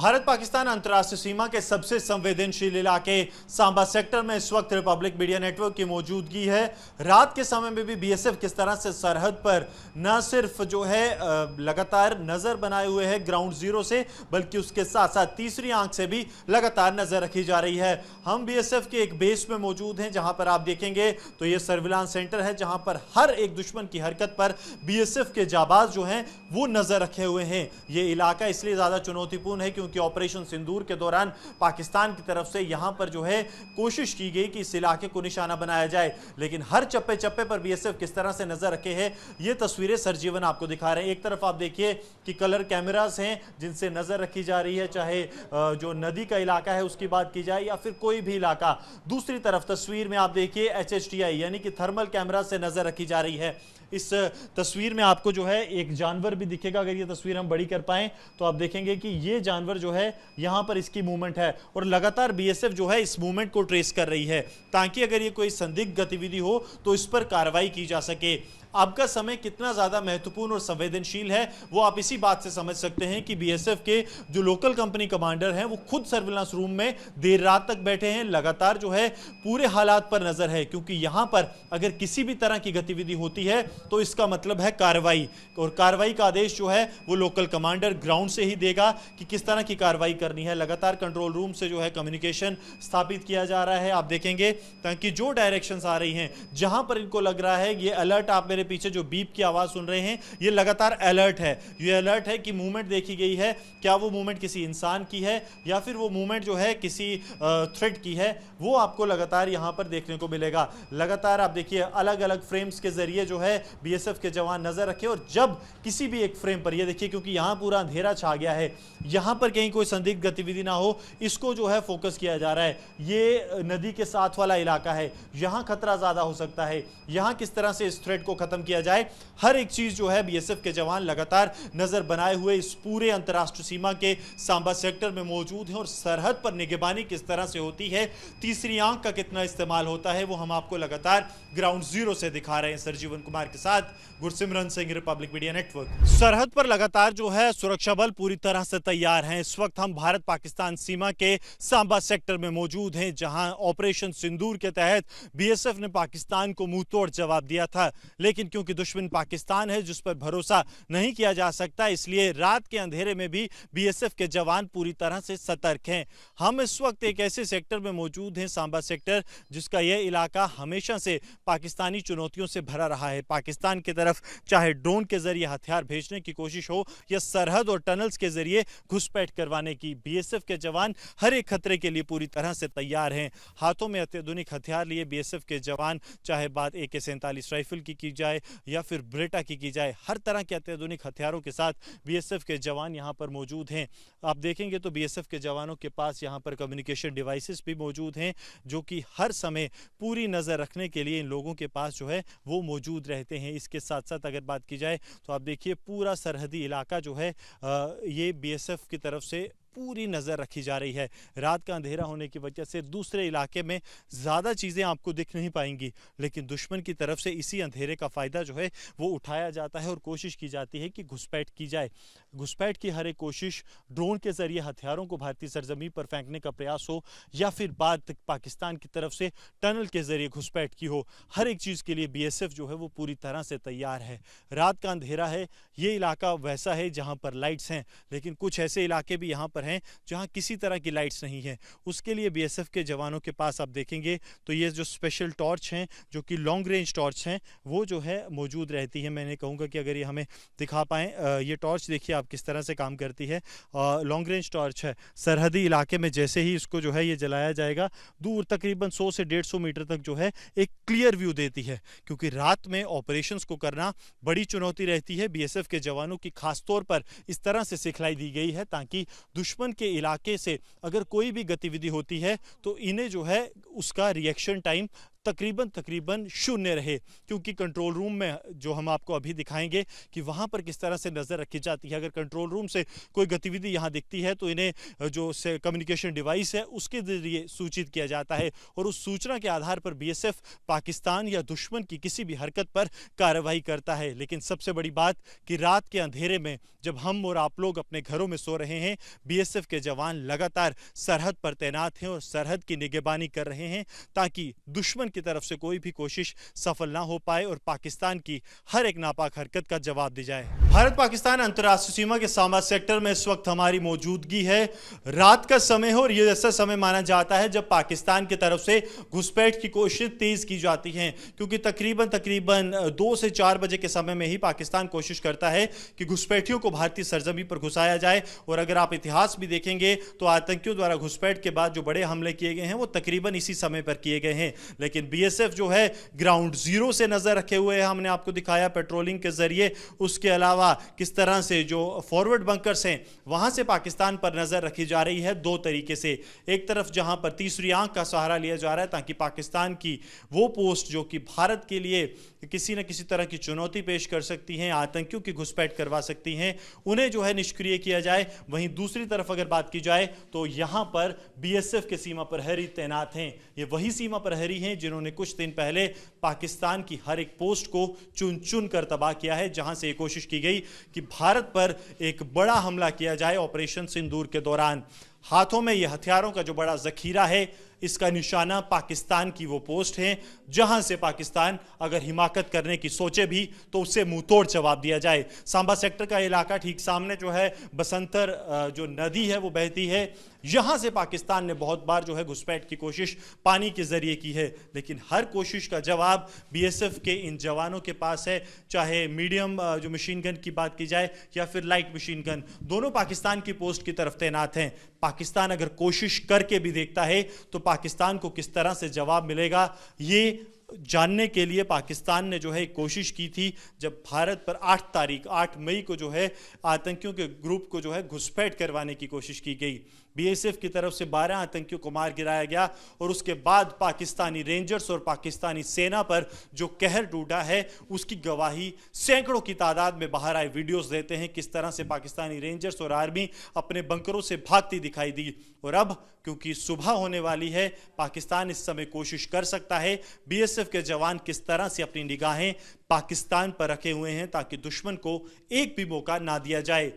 भारत पाकिस्तान अंतर्राष्ट्रीय सीमा के सबसे संवेदनशील इलाके सांबा सेक्टर में इस वक्त रिपब्लिक मीडिया नेटवर्क की मौजूदगी है। रात के समय में भी बीएसएफ किस तरह से सरहद पर न सिर्फ जो है लगातार नजर बनाए हुए है ग्राउंड जीरो से, बल्कि उसके साथ साथ तीसरी आंख से भी लगातार नजर रखी जा रही है। हम बीएसएफ के एक बेस में मौजूद हैं जहां पर आप देखेंगे तो ये सर्विलांस सेंटर है जहां पर हर एक दुश्मन की हरकत पर बीएसएफ के जाबाज जो हैं वो नजर रखे हुए हैं। ये इलाका इसलिए ज्यादा चुनौतीपूर्ण है क्योंकि ऑपरेशन सिंदूर के दौरान पाकिस्तान की तरफ से यहां पर जो है कोशिश की गई कि इस इलाके को निशाना बनाया जाए, लेकिन हर चप्पे चप्पे पर बीएसएफ किस तरह से नजर रखे हैं ये तस्वीरें सरजीवन आपको दिखा रहे हैं। एक तरफ आप देखिए कि कलर कैमरास हैं जिनसे नजर रखी जा रही है, चाहे जो नदी का इलाका है उसकी बात की जाए या फिर कोई भी इलाका। दूसरी तरफ तस्वीर में आप देखिए HHTI यानी कि थर्मल कैमरा से नजर रखी जा रही है। इस तस्वीर में आपको जो है एक जानवर भी दिखेगा। अगर ये तस्वीर हम बड़ी कर पाएं तो आप देखेंगे कि ये जानवर जो है यहां पर इसकी मूवमेंट है और लगातार बीएसएफ जो है इस मूवमेंट को ट्रेस कर रही है ताकि अगर ये कोई संदिग्ध गतिविधि हो तो इस पर कार्रवाई की जा सके। आपका समय कितना ज्यादा महत्वपूर्ण और संवेदनशील है वो आप इसी बात से समझ सकते हैं कि बीएसएफ के जो लोकल कंपनी कमांडर हैं वो खुद सर्विलांस रूम में देर रात तक बैठे हैं, लगातार जो है पूरे हालात पर नजर है, क्योंकि यहां पर अगर किसी भी तरह की गतिविधि होती है तो इसका मतलब है कार्रवाई, और कार्रवाई का आदेश जो है वो लोकल कमांडर ग्राउंड से ही देगा कि किस तरह की कार्रवाई करनी है। लगातार कंट्रोल रूम से जो है कम्युनिकेशन स्थापित किया जा रहा है, आप देखेंगे, ताकि जो डायरेक्शंस आ रही हैं जहां पर इनको लग रहा है ये अलर्ट, आप मेरे पीछे जो बीप की आवाज सुन रहे हैं ये लगातार अलर्ट है। ये अलर्ट है कि मूवमेंट देखी गई है, क्या वो मूवमेंट किसी इंसान की है या फिर वो मूवमेंट जो है किसी थ्रेट की है, वो आपको लगातार यहां पर देखने को मिलेगा। लगातार आप देखिए अलग अलग फ्रेम्स के जरिए जो है बीएसएफ के जवान नजर रखे, और जब किसी भी एक फ्रेम पर ये देखिए, क्योंकि यहां पूरा अंधेरा छा गया है, यहां पर कहीं कोई संदिग्ध गतिविधि ना हो इसको जो है फोकस किया जा रहा है। ये नदी के साथ वाला इलाका है, यहां खतरा ज्यादा हो सकता है, यहां किस तरह से इस थ्रेट को खत्म किया जाए, हर एक चीज जो है बीएसएफ के जवान लगातार नजर बनाए हुए इस पूरे अंतरराष्ट्रीय सीमा के सांबा सेक्टर में मौजूद हैं। और सरहद पर निगरानी किस तरह से होती है, तीसरी आंख का कितना इस्तेमाल होता है, वो हम आपको लगातार ग्राउंड जीरो से दिखा रहे हैं। सरजीवन कुमार के साथ Gursimran Singh, Republic media network. सरहद पर लगातार जो है सुरक्षा बल पूरी तरह से तैयार हैं। इस वक्त हम भारत पाकिस्तान सीमा के सांबा सेक्टर में मौजूद हैं जहां ऑपरेशन सिंदूर के तहत बीएसएफ ने पाकिस्तान को मुंह तोड़ जवाब दिया था, लेकिन क्योंकि दुश्मन पाकिस्तान है जिस पर भरोसा नहीं किया जा सकता, इसलिए रात के अंधेरे में भी बीएसएफ के जवान पूरी तरह से सतर्क हैं। हम इस वक्त एक ऐसे सेक्टर में मौजूद हैं, सांबा सेक्टर, जिसका यह इलाका हमेशा से पाकिस्तानी चुनौतियों से भरा रहा है। पाकिस्तान की तरफ चाहे ड्रोन के जरिए हथियार भेजने की कोशिश हो या सरहद और टनल्स के जरिए घुसपैठ करवाने की, बीएसएफ के जवान हर एक खतरे के लिए पूरी तरह से तैयार हैं। हाथों में अत्याधुनिक हथियार लिए बीएसएफ के जवान, चाहे बात AK-47 राइफल की जाए या फिर ब्रेटा की जाए, हर तरह के अत्याधुनिक हथियारों के साथ बीएसएफ के जवान यहां पर मौजूद हैं। आप देखेंगे तो बीएसएफ के जवानों के पास यहां पर कम्युनिकेशन डिवाइसेस भी मौजूद हैं जो कि हर समय पूरी नजर रखने के लिए इन लोगों के पास जो है वो मौजूद रहते हैं। इसके साथ साथ अगर बात की जाए तो आप देखिए पूरा सरहदी इलाका जो है ये बीएसएफ की तरफ से पूरी नजर रखी जा रही है। रात का अंधेरा होने की वजह से दूसरे इलाके में ज्यादा चीजें आपको दिख नहीं पाएंगी, लेकिन दुश्मन की तरफ से इसी अंधेरे का फायदा जो है वो उठाया जाता है और कोशिश की जाती है कि घुसपैठ की जाए। घुसपैठ की हर एक कोशिश ड्रोन के जरिए हथियारों को भारतीय सरजमीन पर फेंकने का प्रयास हो या फिर बात पाकिस्तान की तरफ से टनल के जरिए घुसपैठ की हो, हर एक चीज के लिए बीएसएफ जो है वो पूरी तरह से तैयार है। रात का अंधेरा है, ये इलाका वैसा है जहां पर लाइट्स हैं, लेकिन कुछ ऐसे इलाके भी यहां पर हैं जहां किसी तरह की लाइट्स नहीं है। उसके लिए बीएसएफ के जवानों के पास आप देखेंगे तो ये जो स्पेशल टॉर्च हैं, जो कि लॉन्ग रेंज टॉर्च हैं, वो जो है मौजूद रहती है। मैंने कहूँगा कि अगर ये हमें दिखा पाएँ, ये टॉर्च देखिए आप किस तरह से काम करती है। लॉन्ग रेंज टॉर्च है, सरहदी इलाके में जैसे ही इसको जो है ये जलाया जाएगा, दूर तकरीबन 100 से 150 मीटर तक जो है एक क्लियर व्यू देती है, क्योंकि रात में ऑपरेशंस को करना बड़ी चुनौती रहती है। बीएसएफ के जवानों की खासतौर पर इस तरह से सिखलाई दी गई है ताकि दुश्मन के इलाके से अगर कोई भी गतिविधि होती है तो इन्हें जो है उसका रिएक्शन टाइम तकरीबन तकरीबन शून्य रहे, क्योंकि कंट्रोल रूम में जो हम आपको अभी दिखाएंगे कि वहां पर किस तरह से नजर रखी जाती है। अगर कंट्रोल रूम से कोई गतिविधि यहां दिखती है तो इन्हें जो कम्युनिकेशन डिवाइस है उसके जरिए सूचित किया जाता है और उस सूचना के आधार पर बीएसएफ पाकिस्तान या दुश्मन की किसी भी हरकत पर कार्रवाई करता है। लेकिन सबसे बड़ी बात कि रात के अंधेरे में जब हम और आप लोग अपने घरों में सो रहे हैं, बीएसएफ के जवान लगातार सरहद पर तैनात हैं और सरहद की निगरानी कर रहे हैं ताकि दुश्मन की तरफ से कोई भी कोशिश सफल ना हो पाए और पाकिस्तान की हर एक नापाक हरकत का जवाब दी जाए। भारत पाकिस्तान अंतर्राष्ट्रीय सीमा के सांबा सेक्टर में इस वक्त हमारी मौजूदगी है। रात का समय है और यह ऐसा समय माना जाता है जब पाकिस्तान की तरफ से घुसपैठ की कोशिश तेज की जाती है, क्योंकि तकरीबन 2 से 4 बजे के समय में ही पाकिस्तान कोशिश करता है कि घुसपैठियों को भारतीय सरजमी पर घुसाया जाए। और अगर आप इतिहास भी देखेंगे तो आतंकियों द्वारा घुसपैठ के बाद जो बड़े हमले किए गए हैं वो तकरीबन इसी समय पर किए गए हैं। लेकिन बीएसएफ जो है ग्राउंड जीरो से नजर रखे हुए है, हमने आपको दिखाया पेट्रोलिंग के जरिए। उसके अलावा किस तरह से जो फॉरवर्ड बंकर्स हैं वहां से पाकिस्तान पर नजर रखी जा रही है 2 तरीके से। एक तरफ जहां पर तीसरी आंख का सहारा लिया जा रहा है ताकि पाकिस्तान की वो पोस्ट जो कि भारत के लिए किसी न किसी तरह की चुनौती पेश कर सकती हैं, आतंकियों की घुसपैठ करवा सकती हैं, उन्हें जो है निष्क्रिय किया जाए। वहीं दूसरी तरफ अगर बात की जाए तो यहां पर बीएसएफ के सीमा प्रहरी तैनात हैं। ये वही सीमा प्रहरी हैं जिन्होंने कुछ दिन पहले पाकिस्तान की हर एक पोस्ट को चुन चुन कर तबाह किया है, जहां से ये कोशिश की गई कि भारत पर एक बड़ा हमला किया जाए ऑपरेशन सिंदूर के दौरान। हाथों में ये हथियारों का जो बड़ा जखीरा है, इसका निशाना पाकिस्तान की वो पोस्ट है जहां से पाकिस्तान अगर हिमाकत करने की सोचे भी तो उससे मुंह तोड़ जवाब दिया जाए। सांबा सेक्टर का इलाका ठीक सामने जो है बसंतर जो नदी है वो बहती है, यहां से पाकिस्तान ने बहुत बार जो है घुसपैठ की कोशिश पानी के जरिए की है, लेकिन हर कोशिश का जवाब बीएसएफ के इन जवानों के पास है। चाहे मीडियम जो मशीन गन की बात की जाए या फिर लाइट मशीन गन, दोनों पाकिस्तान की पोस्ट की तरफ तैनात हैं। पाकिस्तान अगर कोशिश करके भी देखता है तो पाकिस्तान को किस तरह से जवाब मिलेगा ये जानने के लिए पाकिस्तान ने जो है कोशिश की थी जब भारत पर 8 मई को जो है आतंकियों के ग्रुप को जो है घुसपैठ करवाने की कोशिश की गई। बीएसएफ की तरफ से 12 आतंकियों को मार गिराया गया और उसके बाद पाकिस्तानी रेंजर्स और पाकिस्तानी सेना पर जो कहर टूटा है उसकी गवाही सैकड़ों की तादाद में बाहर आए वीडियोस देते हैं, किस तरह से पाकिस्तानी रेंजर्स और आर्मी अपने बंकरों से भागती दिखाई दी। और अब क्योंकि सुबह होने वाली है, पाकिस्तान इस समय कोशिश कर सकता है बीएसएफ के जवान किस तरह से अपनी निगाहें पाकिस्तान पर रखे हुए हैं ताकि दुश्मन को एक भी मौका ना दिया जाए।